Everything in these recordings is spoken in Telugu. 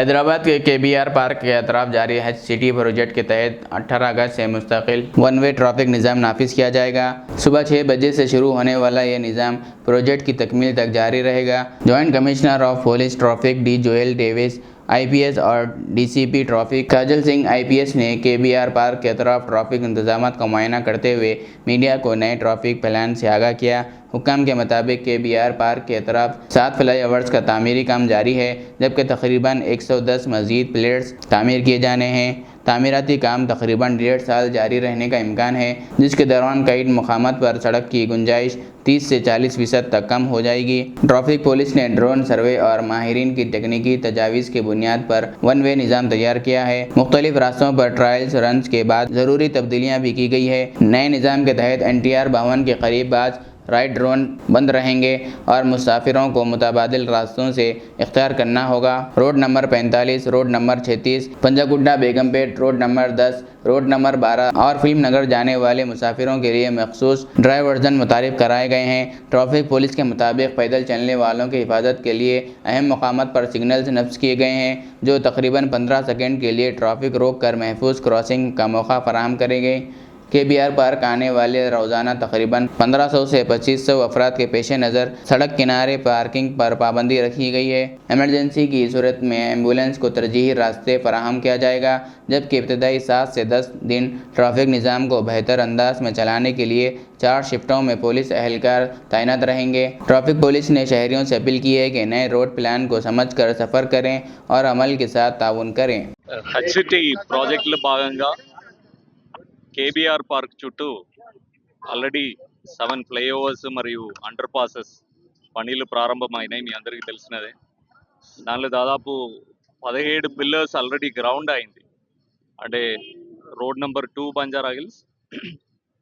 हैदराबाद के केबीआर पार्क के अतराफ जारी हज सिटी प्रोजेक्ट के तहत 18 अगस्त से मुस्तकिल वन वे ट्रैफिक निज़ाम नाफिज किया जाएगा। सुबह 6 बजे से शुरू होने वाला ये निज़ाम प्रोजेक्ट की तकमील तक जारी रहेगा। Joint commissioner of police traffic D Joel Davies IPS और डीसीपी ट्रैफिक काजल सिंह आईपीएस ने केबीआर पार्क के अतराफ ट्रैफिक इंतजाम का मुआयना करते हुए मीडिया को नए ट्रैफिक प्लान से आगाह किया। हुक्काम के मुताबिक केबीआर पार्क के अतराफ 7 फ्लाईओवर्स का तामीरी काम जारी है, जबकि तकरीबन 110 मज़ीद प्लेट्स तामीर किए जाने हैं। तामीराती काम तकरीबन 1.5 साल जारी रहने का इम्कान है, जिसके दौरान कई मकामात पर सड़क की गुंजाइश 30 से 40% तक कम हो जाएगी। ट्रैफिक पुलिस ने ड्रोन सर्वे और माहिरीन की तकनीकी तजावीज़ की बुनियाद पर वन वे निज़ाम तैयार किया है। मुख्तलिफ रास्तों पर ट्रायल्स रन के बाद ज़रूरी तब्दीलियाँ भी की गई है। नए निज़ाम के तहत NTR भवन के करीब बाज़ राइट ड्रोन बंद रहेंगे और मुसाफिरों को मुतबादिल रास्तों से इख्तियार करना होगा। Road number 45, road number 36, Panjagutta Begumpet, road number 10, road number 12 और फिल्म नगर जाने वाले मुसाफिरों के लिए मखसूस ड्राइव वर्जन मुतारिफ कराए गए हैं। ट्रैफिक पुलिस के मुताबिक पैदल चलने वालों की हिफाजत के लिए अहम मकामात पर सिग्नल्स नस्ब किए गए हैं, जो तकरीबन 15 सेकंड के लिए ट्रैफिक रोक कर महफूज क्रॉसिंग का मौका फराहम करेंगे। केबीआर पार्क आने वाले रोज़ाना तकरीबन 1500 से 2500 अफराद के पेश नज़र सड़क किनारे पार्किंग पर पाबंदी रखी गई है। एमरजेंसी की सूरत में एम्बुलेंस को तरजीही रास्ते फराहम किया जाएगा, जबकि इब्तदाई 7 से 10 दिन ट्रैफिक निज़ाम को बेहतर अंदाज में चलाने के लिए 4 शिफ्टों में पुलिस एहलकार तैनात रहेंगे। ट्रैफिक पुलिस ने शहरियों से अपील की है कि नए रोड प्लान को समझ कर सफ़र करें और अमल के साथ ताउन करें। హజ్ సిటీ ప్రాజెక్టులో భాగంగా కేబీఆర్ పార్క్ చుట్టూ ఆల్రెడీ 7 ఫ్లైఓవర్స్ మరియు అండర్ పాసెస్ పనులు ప్రారంభమైనాయి. మీ అందరికీ తెలిసినదే. దానిలో దాదాపు 17 పిల్లర్స్ ఆల్రెడీ గ్రౌండ్ అయింది. అంటే రోడ్ నెంబర్ 2 బంజారా హిల్స్,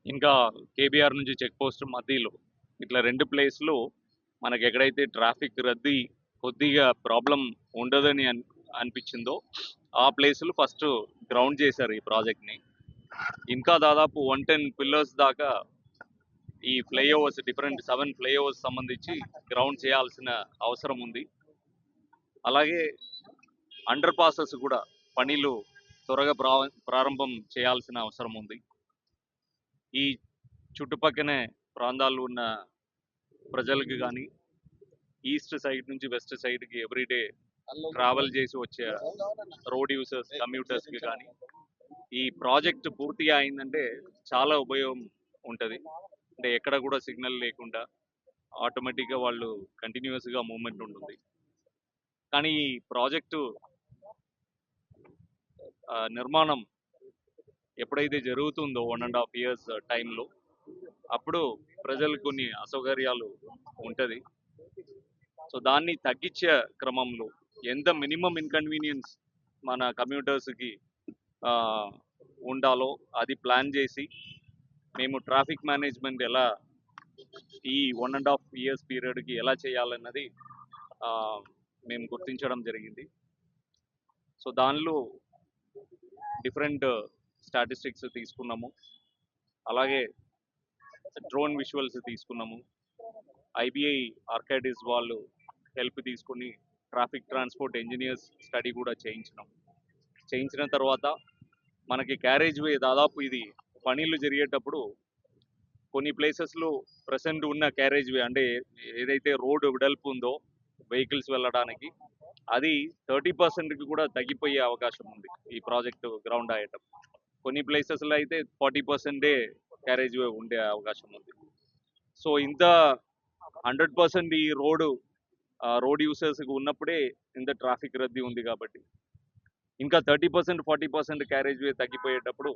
ఇంకా కేబీఆర్ నుంచి చెక్ పోస్ట్ మధ్యలో ఇట్లా 2 ప్లేస్లు మనకి ఎక్కడైతే ట్రాఫిక్ రద్దీ కొద్దిగా ప్రాబ్లం ఉండదని అనిపించిందో ఆ ప్లేసులు ఫస్ట్ గ్రౌండ్ చేశారు ఈ ప్రాజెక్ట్ని. ఇంకా దాదాపు 110 పిల్లర్స్ దాకా ఈ ఫ్లైఓవర్స్ డిఫరెంట్ 7 ఫ్లైఓవర్స్ సంబంధించి గ్రౌండ్ చేయాల్సిన అవసరం ఉంది. అలాగే అండర్ పాసెస్ కూడా పనులు త్వరగా ప్రారంభం చేయాల్సిన అవసరం ఉంది. ఈ చుట్టుపక్కనే ప్రాంతాల్లో ఉన్న ప్రజలకు కానీ ఈస్ట్ సైడ్ నుంచి వెస్ట్ సైడ్కి ఎవ్రీడే ట్రావెల్ చేసి వచ్చే రోడ్ యూజర్స్ కమ్యూటర్స్కి కానీ ఈ ప్రాజెక్ట్ పూర్తిగా అయిందంటే చాలా ఉపయోగం ఉంటుంది. అంటే ఎక్కడ కూడా సిగ్నల్ లేకుండా ఆటోమేటిక్గా వాళ్ళు కంటిన్యూస్గా మూవ్మెంట్ ఉంటుంది. కానీ ఈ ప్రాజెక్టు నిర్మాణం ఎప్పుడైతే జరుగుతుందో 1.5 years టైంలో అప్పుడు ప్రజలకు కొన్ని అసౌకర్యాలు ఉంటుంది. సో దాన్ని తగ్గించే క్రమంలో ఎంత మినిమం ఇన్కన్వీనియన్స్ మన కమ్యూటర్స్కి ఉండాలో అది ప్లాన్ చేసి మేము ట్రాఫిక్ మేనేజ్మెంట్ ఎలా ఈ 1.5 years పీరియడ్కి ఎలా చేయాలన్నది మేము గుర్తించడం జరిగింది. సో దానిలో డిఫరెంట్ స్టాటిస్టిక్స్ తీసుకున్నాము, అలాగే డ్రోన్ విజువల్స్ తీసుకున్నాము, IBI ఆర్కైడిస్ వాళ్ళు హెల్ప్ తీసుకుని ట్రాఫిక్ ట్రాన్స్పోర్ట్ ఇంజనీర్స్ స్టడీ కూడా చేయించిన తర్వాత మనకి క్యారేజ్ వే దాదాపు ఇది పనులు జరిగేటప్పుడు కొన్ని ప్లేసెస్లో ప్రెసెంట్ ఉన్న క్యారేజ్ వే అంటే ఏదైతే రోడ్ వెడల్పు ఉందో వెహికల్స్ వెళ్ళడానికి అది 30%కి కూడా తగ్గిపోయే అవకాశం ఉంది ఈ ప్రాజెక్టు గ్రౌండ్ అయ్యేటప్పుడు. కొన్ని ప్లేసెస్లో అయితే 40% క్యారేజ్ వే ఉండే అవకాశం ఉంది. సో ఇంత 100% ఈ రోడ్ యూసర్స్కి ఉన్నప్పుడే ఇంత ట్రాఫిక్ రద్దీ ఉంది కాబట్టి ఇంకా 30% 40% క్యారేజ్ వే తగ్గిపోయేటప్పుడు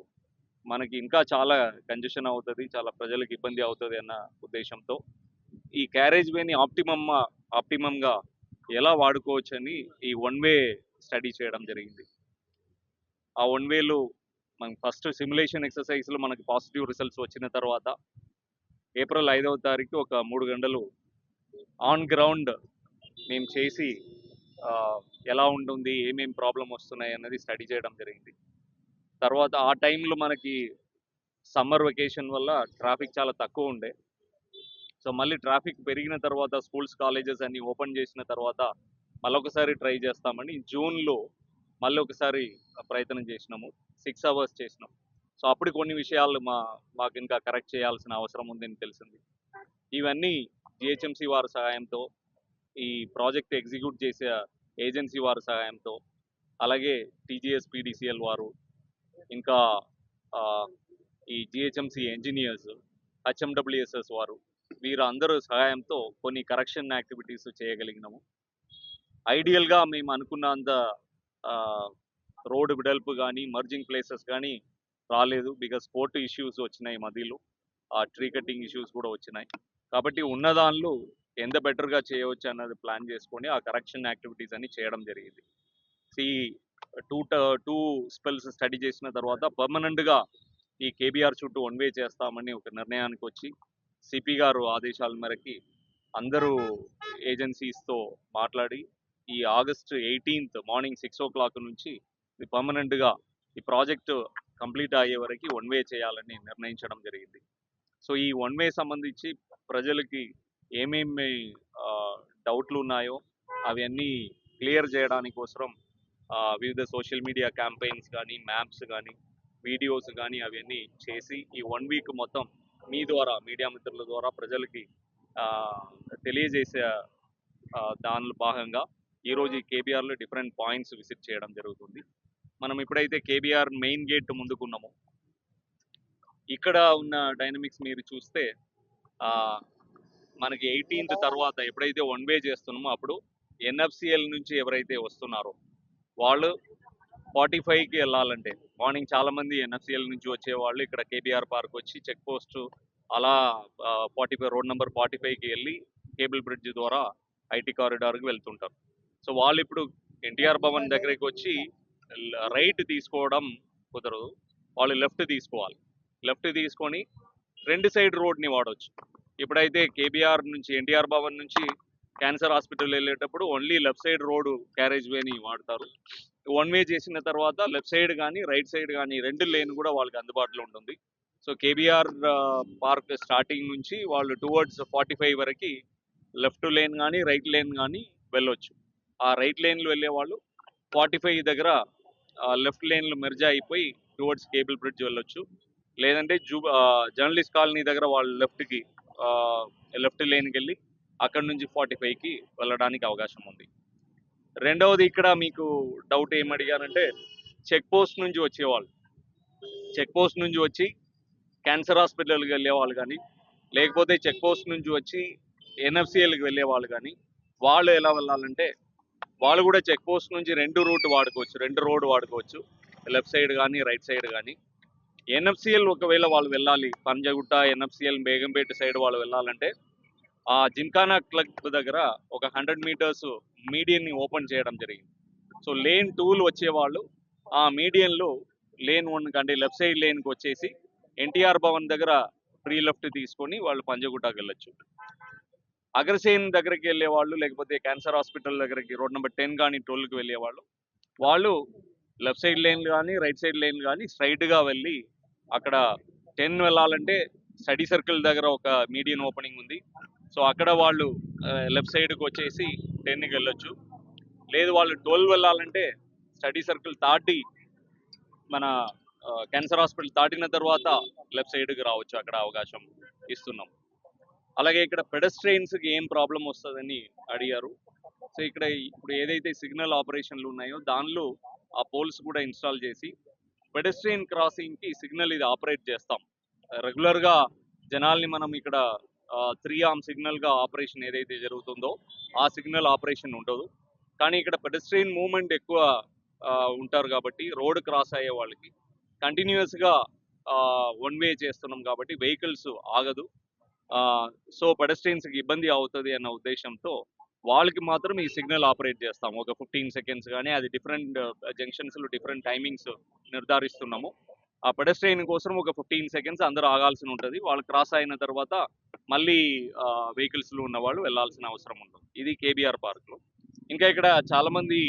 మనకి ఇంకా చాలా కంజెషన్ అవుతుంది, చాలా ప్రజలకు ఇబ్బంది అవుతుంది అన్న ఉద్దేశంతో ఈ క్యారేజ్ వేని ఆప్టిమమ్గా ఎలా వాడుకోవచ్చని ఈ వన్ వే స్టడీ చేయడం జరిగింది. ఆ వన్ వేలో మనకి ఫస్ట్ సిమ్యులేషన్ ఎక్సర్సైజ్లో మనకి పాజిటివ్ రిజల్ట్స్ వచ్చిన తర్వాత ఏప్రిల్ 5వ తారీఖు ఒక 3 గంటలు ఆన్ గ్రౌండ్ మేము చేసి ఎలా ఉంటుంది, ఏమేం ప్రాబ్లం వస్తున్నాయి అన్నది స్టడీ చేయడం జరిగింది. తర్వాత ఆ టైంలో మనకి సమ్మర్ వెకేషన్ వల్ల ట్రాఫిక్ చాలా తక్కువ ఉండే. సో మళ్ళీ ట్రాఫిక్ పెరిగిన తర్వాత స్కూల్స్ కాలేజెస్ అన్ని ఓపెన్ చేసిన తర్వాత మళ్ళొకసారి ట్రై చేస్తామని జూన్లో మళ్ళీ ఒకసారి ప్రయత్నం చేసినాము. 6 అవర్స్ చేసినాం. సో అప్పుడు కొన్ని విషయాలు మాకు ఇంకా కరెక్ట్ చేయాల్సిన అవసరం ఉందని తెలిసింది. ఇవన్నీ జిహెచ్ఎంసీ వారి సహాయంతో, ఈ ప్రాజెక్ట్ ఎగ్జిక్యూట్ చేసే ఏజెన్సీ వారి సహాయంతో, అలాగే టీజీఎస్ పీడీసీఎల్ వారు, ఇంకా ఆ, ఈ జిహెచ్ఎంసీ ఇంజనీర్స్, హెచ్ఎండబ్ల్యూఎస్ఎస్ వారు, వీరందరూ సహాయంతో కొన్ని కరెక్షన్ యాక్టివిటీస్ చేయగలిగినాము. ఐడియల్గా మేము అనుకున్నంత రోడ్ విడల్పు కానీ మర్జింగ్ ప్లేసెస్ కానీ రాలేదు. బికాస్ కోర్టు ఇష్యూస్ వచ్చినాయి మధ్యలో, ఆ ట్రీ కటింగ్ ఇష్యూస్ కూడా వచ్చినాయి. కాబట్టి ఉన్న దానిలో ఎంత బెటర్గా చేయవచ్చు అన్నది ప్లాన్ చేసుకొని ఆ కరెక్షన్ యాక్టివిటీస్ అన్ని చేయడం జరిగింది. ఈ టూ స్పెల్స్ స్టడీ చేసిన తర్వాత పర్మనెంట్గా ఈ కేబీఆర్ చుట్టూ వన్ వే చేస్తామని ఒక నిర్ణయానికి వచ్చి సిపి గారు ఆదేశాల మేరకి అందరూ ఏజెన్సీస్తో మాట్లాడి ఈ ఆగస్టు 18th మార్నింగ్ 6 o'clock నుంచి ఇది పర్మనెంట్గా ఈ ప్రాజెక్టు కంప్లీట్ అయ్యే వరకు వన్ వే చేయాలని నిర్ణయించడం జరిగింది. సో ఈ వన్ వే సంబంధించి ప్రజలకి ఏమేమి డౌట్లు ఉన్నాయో అవన్నీ క్లియర్ చేయడానికి కోసం వివిధ సోషల్ మీడియా క్యాంపెయిన్స్ కానీ, మ్యాప్స్ కానీ, వీడియోస్ కానీ అవన్నీ చేసి ఈ 1 week మొత్తం మీ ద్వారా, మీడియా మిత్రుల ద్వారా ప్రజలకి తెలియజేసే దానిలో భాగంగా ఈరోజు ఈ కేబీఆర్లో డిఫరెంట్ పాయింట్స్ విజిట్ చేయడం జరుగుతుంది. మనం ఇప్పుడైతే కేబీఆర్ మెయిన్ గేట్ ముందుకున్నాము. ఇక్కడ ఉన్న డైనమిక్స్ మీరు చూస్తే మనకి 18th తర్వాత ఎప్పుడైతే వన్ వే చేస్తున్నామో అప్పుడు ఎన్ఎఫ్సిఎల్ నుంచి ఎవరైతే వస్తున్నారో వాళ్ళు 45కి వెళ్ళాలంటే మార్నింగ్ చాలామంది ఎన్ఎఫ్సిఎల్ నుంచి వచ్చేవాళ్ళు ఇక్కడ కేబీఆర్ పార్క్ వచ్చి చెక్ పోస్ట్ అలా 45 రోడ్ నెంబర్ 45కి వెళ్ళి కేబుల్ బ్రిడ్జ్ ద్వారా ఐటీ కారిడార్కి వెళ్తుంటారు. సో వాళ్ళు ఇప్పుడు ఎన్టీఆర్ భవన్ దగ్గరికి వచ్చి రైట్ తీసుకోవడం కుదరదు, వాళ్ళు లెఫ్ట్ తీసుకోవాలి. లెఫ్ట్ తీసుకొని రెండు సైడ్ రోడ్ని వాడవచ్చు. ఇప్పుడైతే కేబీఆర్ నుంచి ఎన్టీఆర్ భవన్ నుంచి క్యాన్సర్ హాస్పిటల్ వెళ్ళేటప్పుడు only left side road carriage వేని వాడతారు. వన్ వే చేసిన తర్వాత లెఫ్ట్ సైడ్ కానీ రైట్ సైడ్ కానీ రెండు లేన్ కూడా వాళ్ళకి అందుబాటులో ఉంటుంది. సో కేబీఆర్ పార్క్ స్టార్టింగ్ నుంచి వాళ్ళు టువర్డ్స్ 45 వరకు లెఫ్ట్ లేన్ కానీ రైట్ లేన్ కానీ వెళ్ళొచ్చు. ఆ రైట్ లేన్లు వెళ్ళే వాళ్ళు 45 దగ్గర లెఫ్ట్ లేన్లు మెర్జ్ అయిపోయి టువర్డ్స్ కేబుల్ బ్రిడ్జ్ వెళ్ళొచ్చు. లేదంటే జర్నలిస్ట్ కాలనీ దగ్గర వాళ్ళు లెఫ్ట్ లేన్కి వెళ్ళి అక్కడ నుంచి 45కి వెళ్ళడానికి అవకాశం ఉంది. రెండవది ఇక్కడ మీకు డౌట్ ఏం అడిగారంటే చెక్ పోస్ట్ నుంచి వచ్చేవాళ్ళు, చెక్ పోస్ట్ నుంచి వచ్చి క్యాన్సర్ హాస్పిటల్కి వెళ్ళే వాళ్ళు కానీ, లేకపోతే చెక్ పోస్ట్ నుంచి వచ్చి ఎన్ఎఫ్సిఎల్కి వెళ్ళే వాళ్ళు కానీ వాళ్ళు ఎలా వెళ్ళాలంటే వాళ్ళు కూడా చెక్ పోస్ట్ నుంచి రెండు రోడ్ వాడుకోవచ్చు, లెఫ్ట్ సైడ్ కానీ రైట్ సైడ్ కానీ. ఎన్ఎఫ్సిఎల్ ఒకవేళ వాళ్ళు వెళ్ళాలి, పంజగుట్ట ఎన్ఎఫ్సిఎల్ బేగంపేట సైడ్ వాళ్ళు వెళ్ళాలంటే ఆ జింకానా క్లబ్ దగ్గర ఒక 100 meters మీడియన్ని ఓపెన్ చేయడం జరిగింది. సో లేన్ 2 వచ్చేవాళ్ళు ఆ మీడియన్లో లేన్ 1 కంటే లెఫ్ట్ సైడ్ లేన్కి వచ్చేసి ఎన్టీఆర్ భవన్ దగ్గర ఫ్రీ లెఫ్ట్ తీసుకొని వాళ్ళు పంజగుట్టకి వెళ్ళొచ్చు. అగ్రసేన్ దగ్గరికి వెళ్ళే వాళ్ళు, లేకపోతే క్యాన్సర్ హాస్పిటల్ దగ్గరికి రోడ్ నెంబర్ 10 కానీ 12కి వెళ్ళే వాళ్ళు లెఫ్ట్ సైడ్ లేన్ కానీ రైట్ సైడ్ లేన్ కానీ స్ట్రైట్గా వెళ్ళి అక్కడ 10 వెళ్ళాలంటే స్టడీ సర్కిల్ దగ్గర ఒక మీడియన్ ఓపెనింగ్ ఉంది. సో అక్కడ వాళ్ళు లెఫ్ట్ సైడ్కి వచ్చేసి 10కి వెళ్ళొచ్చు. లేదు వాళ్ళు 12 వెళ్ళాలంటే స్టడీ సర్కిల్ దాటి మన క్యాన్సర్ హాస్పిటల్ దాటిన తర్వాత లెఫ్ట్ సైడ్కి రావచ్చు, అక్కడ అవకాశం ఇస్తున్నాం. అలాగే ఇక్కడ పెడస్ట్రెయిన్స్కి ఏం ప్రాబ్లం వస్తుందని అడిగారు. సో ఇక్కడ ఇప్పుడు ఏదైతే సిగ్నల్ ఆపరేషన్లు ఉన్నాయో దానిలో ఆ పోల్స్ కూడా ఇన్స్టాల్ చేసి పెడస్ట్రెయిన్ క్రాసింగ్కి సిగ్నల్ ఇది ఆపరేట్ చేస్తాం. రెగ్యులర్గా జనాల్ని మనం ఇక్కడ 3 arm సిగ్నల్గా ఆపరేషన్ ఏదైతే జరుగుతుందో ఆ సిగ్నల్ ఆపరేషన్ ఉండదు. కానీ ఇక్కడ పెడస్ట్రెయిన్ మూవ్మెంట్ ఎక్కువ ఉంటారు కాబట్టి రోడ్ క్రాస్ అయ్యే వాళ్ళకి కంటిన్యూస్గా వన్ వే చేస్తున్నాం కాబట్టి వెహికల్స్ ఆగదు. సో పెడస్ట్రెయిన్స్కి ఇబ్బంది అవుతుంది అన్న ఉద్దేశంతో వాళ్ళకి మాత్రం ఈ సిగ్నల్ ఆపరేట్ చేస్తాం. ఒక 15 seconds కానీ, అది డిఫరెంట్ జంక్షన్స్లో డిఫరెంట్ టైమింగ్స్ నిర్ధారిస్తున్నాము. ఆ పెడస్ట్రెయిన్ కోసం ఒక 15 seconds అందరూ ఆగాల్సి ఉంటుంది. వాళ్ళు క్రాస్ అయిన తర్వాత మళ్ళీ వెహికల్స్లో ఉన్న వాళ్ళు వెళ్ళాల్సిన అవసరం ఉంటుంది. ఇది కేబీఆర్ పార్క్లో. ఇంకా ఇక్కడ చాలామంది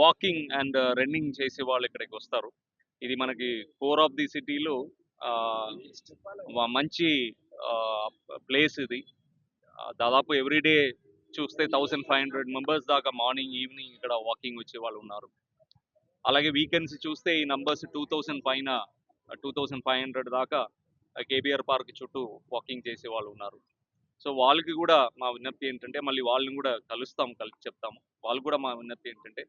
వాకింగ్ అండ్ రన్నింగ్ చేసే వాళ్ళు ఇక్కడికి వస్తారు. ఇది మనకి కోర్ ఆఫ్ ది సిటీలో మంచి ప్లేస్ ఇది. దాదాపు ఎవ్రీడే చూస్తే 1500 మెంబర్స్ దాకా మార్నింగ్ ఈవినింగ్ ఇక్కడ వాకింగ్ వచ్చే వాళ్ళు ఉన్నారు. అలాగే వీకెండ్స్ చూస్తే ఈ నంబర్స్ 2000 పైన 2500 దాకా కేబీఆర్ పార్క్ చుట్టూ వాకింగ్ చేసే వాళ్ళు ఉన్నారు. సో వాళ్ళకి కూడా మా విజ్ఞప్తి ఏంటంటే, మళ్ళీ వాళ్ళని కూడా కలిసి చెప్తాము. వాళ్ళు కూడా మా విజ్ఞప్తి ఏంటంటే,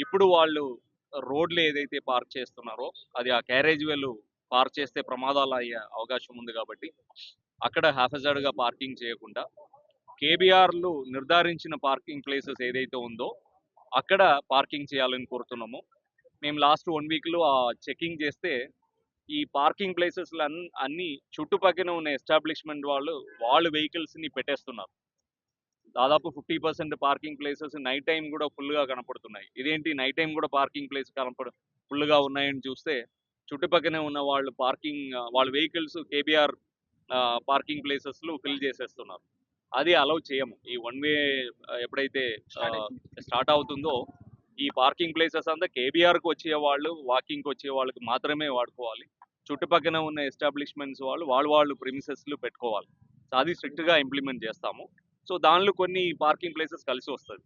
ఇప్పుడు వాళ్ళు రోడ్లు ఏదైతే పార్క్ చేస్తున్నారో అది ఆ క్యారేజ్ వేలు పార్క్ చేస్తే ప్రమాదాలు అయ్యే అవకాశం ఉంది కాబట్టి అక్కడ గా పార్కింగ్ చేయకుండా కేబీఆర్లు నిర్ధారించిన పార్కింగ్ ప్లేసెస్ ఏదైతే ఉందో అక్కడ పార్కింగ్ చేయాలని కోరుతున్నాము. మేము లాస్ట్ 1 వీక్లో చెకింగ్ చేస్తే ఈ పార్కింగ్ ప్లేసెస్ అన్ని చుట్టుపక్కల ఉన్న ఎస్టాబ్లిష్మెంట్ వాళ్ళు వెహికల్స్ని పెట్టేస్తున్నారు. దాదాపు 50% పార్కింగ్ ప్లేసెస్ నైట్ టైం కూడా ఫుల్గా కనపడుతున్నాయి. ఇదేంటి నైట్ టైం కూడా పార్కింగ్ ప్లేస్ ఫుల్గా ఉన్నాయని చూస్తే చుట్టుపక్కనే ఉన్న వాళ్ళ వెహికల్స్ కేబీఆర్ పార్కింగ్ ప్లేసెస్లో ఫిల్ చేసేస్తున్నారు. అది అలౌ చేయము. ఈ 1 వే ఎప్పుడైతే స్టార్ట్ అవుతుందో ఈ పార్కింగ్ ప్లేసెస్ అంతా కేబీఆర్కి వచ్చేవాళ్ళు వాకింగ్కి వచ్చే వాళ్ళకి మాత్రమే వాడుకోవాలి. చుట్టుపక్కన ఉన్న ఎస్టాబ్లిష్మెంట్స్ వాళ్ళు ప్రిమిసెస్లు పెట్టుకోవాలి. సో అది స్ట్రిక్ట్గా ఇంప్లిమెంట్ చేస్తాము. సో దానిలో కొన్ని పార్కింగ్ ప్లేసెస్ కలిసి వస్తుంది.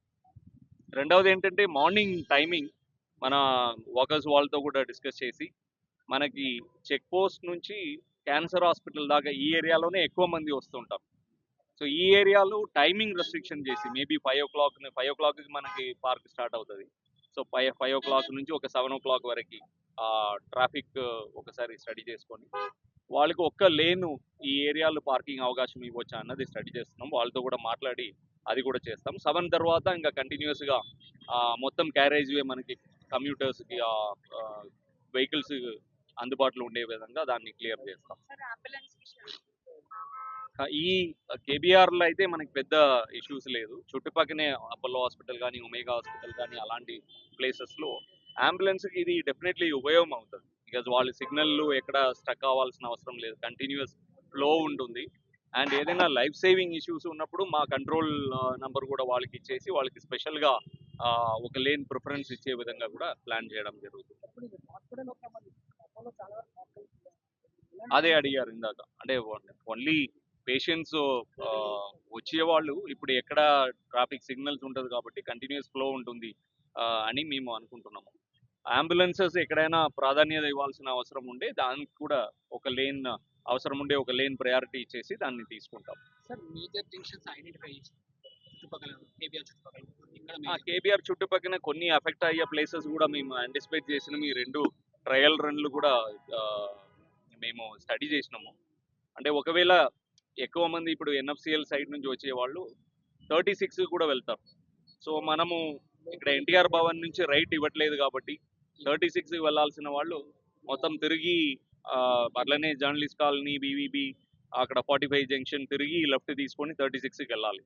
రెండవది ఏంటంటే మార్నింగ్ టైమింగ్ మన వర్కర్స్ వాళ్ళతో కూడా డిస్కస్ చేసి మనకి చెక్ పోస్ట్ నుంచి క్యాన్సర్ హాస్పిటల్ దాకా ఈ ఏరియాలోనే ఎక్కువ మంది వస్తుంటారు. సో ఈ ఏరియాలో టైమింగ్ రెస్ట్రిక్షన్ చేసి మేబీ 5 o'clockకి మనకి పార్క్ స్టార్ట్ అవుతుంది. సో 5 o'clock నుంచి ఒక 7 o'clock వరకు ట్రాఫిక్ ఒకసారి స్టడీ చేసుకొని వాళ్ళకి ఒక్క లేను ఈ ఏరియాలో పార్కింగ్ అవకాశం ఇవ్వచ్చా అన్నది స్టడీ చేస్తున్నాం. వాళ్ళతో కూడా మాట్లాడి అది కూడా చేస్తాం. 7 తర్వాత ఇంకా కంటిన్యూస్గా మొత్తం క్యారేజ్ వే మనకి కమ్యూటర్స్కి వెహికల్స్ అందుబాటులో ఉండే విధంగా దాన్ని క్లియర్ చేస్తాం. ఈ కేబీఆర్లో అయితే మనకి పెద్ద ఇష్యూస్ లేదు. చుట్టుపక్కనే అపోలో హాస్పిటల్ కానీ ఒమేగా హాస్పిటల్ కానీ అలాంటి ప్లేసెస్లో అంబులెన్స్కి ఇది డెఫినెట్లీ ఉపయోగం అవుతుంది. బికాజ్ వాళ్ళు సిగ్నల్లు ఎక్కడ స్టక్ అవ్వాల్సిన అవసరం లేదు, కంటిన్యూస్ ఫ్లో ఉంటుంది. అండ్ ఏదైనా లైఫ్ సేవింగ్ ఇష్యూస్ ఉన్నప్పుడు మా కంట్రోల్ నంబర్ కూడా వాళ్ళకి ఇచ్చేసి వాళ్ళకి స్పెషల్గా ఒక లేన్ ప్రిఫరెన్స్ ఇచ్చే విధంగా కూడా ప్లాన్ చేయడం జరుగుతుంది. అదే అడిగారు ఇందాక, అంటే ఓన్లీ పేషెంట్స్ వచ్చేవాళ్ళు ఇప్పుడు ఎక్కడ ట్రాఫిక్ సిగ్నల్స్ ఉంటుంది కాబట్టి కంటిన్యూస్ ఫ్లో ఉంటుంది అని మేము అనుకుంటున్నాము. అంబులెన్సెస్ ఎక్కడైనా ప్రాధాన్యత ఇవ్వాల్సిన అవసరం ఉండే దానికి కూడా ఒక లేన్ అవసరం ఉండే ఒక లేన్ ప్రయారిటీ ఇచ్చేసి దాన్ని తీసుకుంటాం. సార్ మేజర్ జంక్షన్స్ ఐడెంటిఫై చేసి చుట్టుపక్కల కేబీఆర్ చుట్టుపక్కల కొన్ని అఫెక్ట్ అయ్యే ప్లేసెస్ కూడా మేము యాంటిసిపేట్ చేసినాము. ఈ 2 ట్రయల్ రన్లు కూడా మేము స్టడీ చేసినాము. అంటే ఒకవేళ ఎక్కువ మంది ఇప్పుడు ఎన్ఎఫ్సిఎల్ సైడ్ నుంచి వచ్చేవాళ్ళు 36 కూడా వెళ్తారు. సో మనము ఇక్కడ ఎన్టీఆర్ భవన్ నుంచి రైట్ ఇవ్వట్లేదు కాబట్టి 36 వెళ్ళాల్సిన వాళ్ళు మొత్తం తిరిగి అట్లనే జర్నలిస్ట్ కాలనీ బీవీబీ అక్కడ 45 జంక్షన్ తిరిగి లెఫ్ట్ తీసుకొని 36కి వెళ్ళాలి.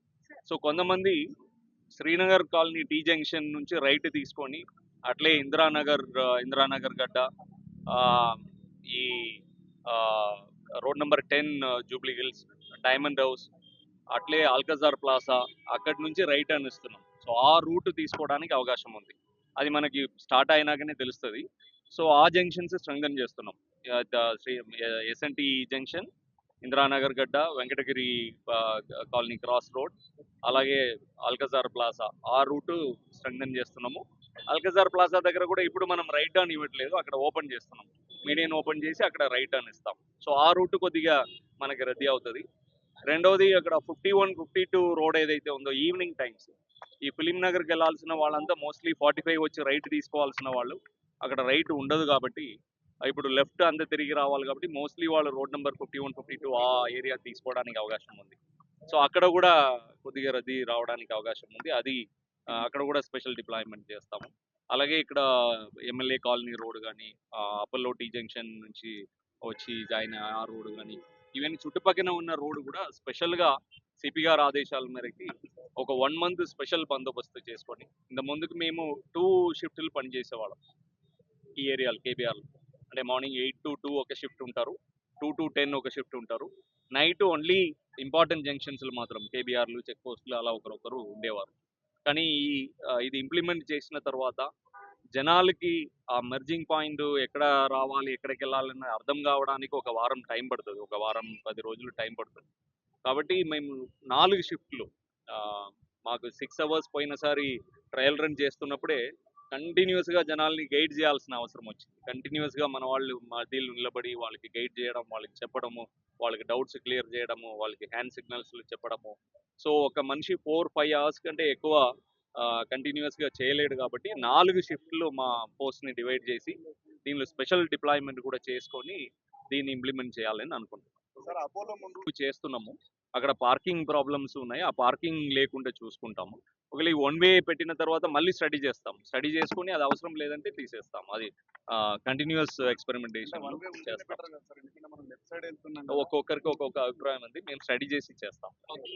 సో కొంతమంది శ్రీనగర్ కాలనీ టీ జంక్షన్ నుంచి రైట్ తీసుకొని అట్లే ఇందిరానగర్ గడ్డ ఈ road number 10 Jubilee hills diamond house అట్లే అల్కజార్ ప్లాజా అక్కడి నుంచి రైట్ అని ఇస్తున్నాం. సో ఆ రూట్ తీసుకోవడానికి అవకాశం ఉంది. అది మనకి స్టార్ట్ అయినాకనే తెలుస్తుంది. సో ఆ జంక్షన్స్ స్ట్రెంగ్థన్ చేస్తున్నాం. ఎస్ఎన్టీ జంక్షన్, ఇందిరానగర్ గడ్డ, వెంకటగిరి కాలనీ క్రాస్ రోడ్, అలాగే అల్కజార్ ప్లాజా ఆ రూటు స్ట్రెంగ్థన్ చేస్తున్నాము. అల్కజార్ ప్లాజా దగ్గర కూడా ఇప్పుడు మనం రైట్ టర్న్ ఇవ్వట్లేదు, అక్కడ ఓపెన్ చేస్తున్నాం. మీడియన్ ఓపెన్ చేసి అక్కడ రైట్ టర్న్ ఇస్తాం. సో ఆ రూట్ కొద్దిగా మనకి రద్దీ అవుతుంది. రెండవది అక్కడ 51, 52 రోడ్ ఏదైతే ఉందో ఈవినింగ్ టైమ్స్ ఈ ఫిలిం నగర్కి వెళ్ళాల్సిన వాళ్ళంతా మోస్ట్లీ 45 వచ్చి రైట్ తీసుకోవాల్సిన వాళ్ళు అక్కడ రైట్ ఉండదు కాబట్టి ఇప్పుడు లెఫ్ట్ అంతా తిరిగి రావాలి కాబట్టి మోస్ట్లీ వాళ్ళు రోడ్ నెంబర్ 51, 52 ఆ ఏరియా తీసుకోవడానికి అవకాశం ఉంది. సో అక్కడ కూడా కొద్దిగా రద్దీ రావడానికి అవకాశం ఉంది. అది అక్కడ కూడా స్పెషల్ డిప్లాయ్మెంట్ చేస్తాము. అలాగే ఇక్కడ ఎమ్మెల్యే కాలనీ రోడ్ కానీ అపోలో టీ జంక్షన్ నుంచి వచ్చి జాయిన్ ఆ రోడ్ కానీ ఇవన్నీ చుట్టుపక్కల ఉన్న రోడ్ కూడా స్పెషల్గా సిపి గారి ఆదేశాల మేరకి ఒక 1 month స్పెషల్ బందోబస్తు చేసుకొని ఇంత ముందుకు మేము 2 షిఫ్ట్లు పనిచేసేవాళ్ళం ఈ ఏరియాలో కేబీఆర్లో. అంటే మార్నింగ్ 8 to 2 ఒక షిఫ్ట్ ఉంటారు, 2 to 10 ఒక షిఫ్ట్ ఉంటారు. నైట్ ఓన్లీ ఇంపార్టెంట్ జంక్షన్స్లు మాత్రం కేబీఆర్లు చెక్ పోస్టులు అలా ఒకరొకరు ఉండేవారు. కానీ ఇది ఇంప్లిమెంట్ చేసిన తర్వాత జనాలకి ఆ మెర్జింగ్ పాయింట్ ఎక్కడ రావాలి ఎక్కడికి వెళ్ళాలని అర్థం కావడానికి ఒక వారం టైం పడుతుంది, ఒక వారం 10 రోజులు టైం పడుతుంది. కాబట్టి మేము 4 షిఫ్ట్లు మాకు 6 అవర్స్ పోయినసారి ట్రయల్ రన్ చేస్తున్నప్పుడే కంటిన్యూస్గా జనాల్ని గైడ్ చేయాల్సిన అవసరం వచ్చింది. కంటిన్యూస్గా మన వాళ్ళు మధ్యలో నిలబడి వాళ్ళకి గైడ్ చేయడం, వాళ్ళకి చెప్పడము, వాళ్ళకి డౌట్స్ క్లియర్ చేయడము, వాళ్ళకి హ్యాండ్ సిగ్నల్స్ చెప్పడము. సో ఒక మనిషి 4-5 అవర్స్ కంటే ఎక్కువ కంటిన్యూస్గా చేయలేడు కాబట్టి 4 షిఫ్ట్లు మా పోస్ట్ని డివైడ్ చేసి దీనిలో స్పెషల్ డిప్లాయ్మెంట్ కూడా చేసుకొని దీన్ని ఇంప్లిమెంట్ చేయాలని అనుకుంటున్నాం. సార్ అపోలో ముందు చేస్తున్నాము. అక్కడ పార్కింగ్ ప్రాబ్లమ్స్ ఉన్నాయి. ఆ పార్కింగ్ లేకుండా చూసుకుంటాము. ఒకవేళ ఈ వన్ వే పెట్టిన తర్వాత మళ్ళీ స్టడీ చేస్తాం. స్టడీ చేసుకొని అది అవసరం లేదంటే తీసేస్తాం. అది కంటిన్యూస్ ఎక్స్పెరిమెంటేషన్ వన్ వే ఉంటేనే చేస్తాం. బెటర్ కదా సార్, ఎందుకంటే మనం లెఫ్ట్ సైడ్ వెళ్తున్నాం కదా. ఒక్కొక్కరికి ఒక్కొక్క అభిప్రాయం ఉంది. మేము స్టడీ చేసి చేస్తాం. ఓకే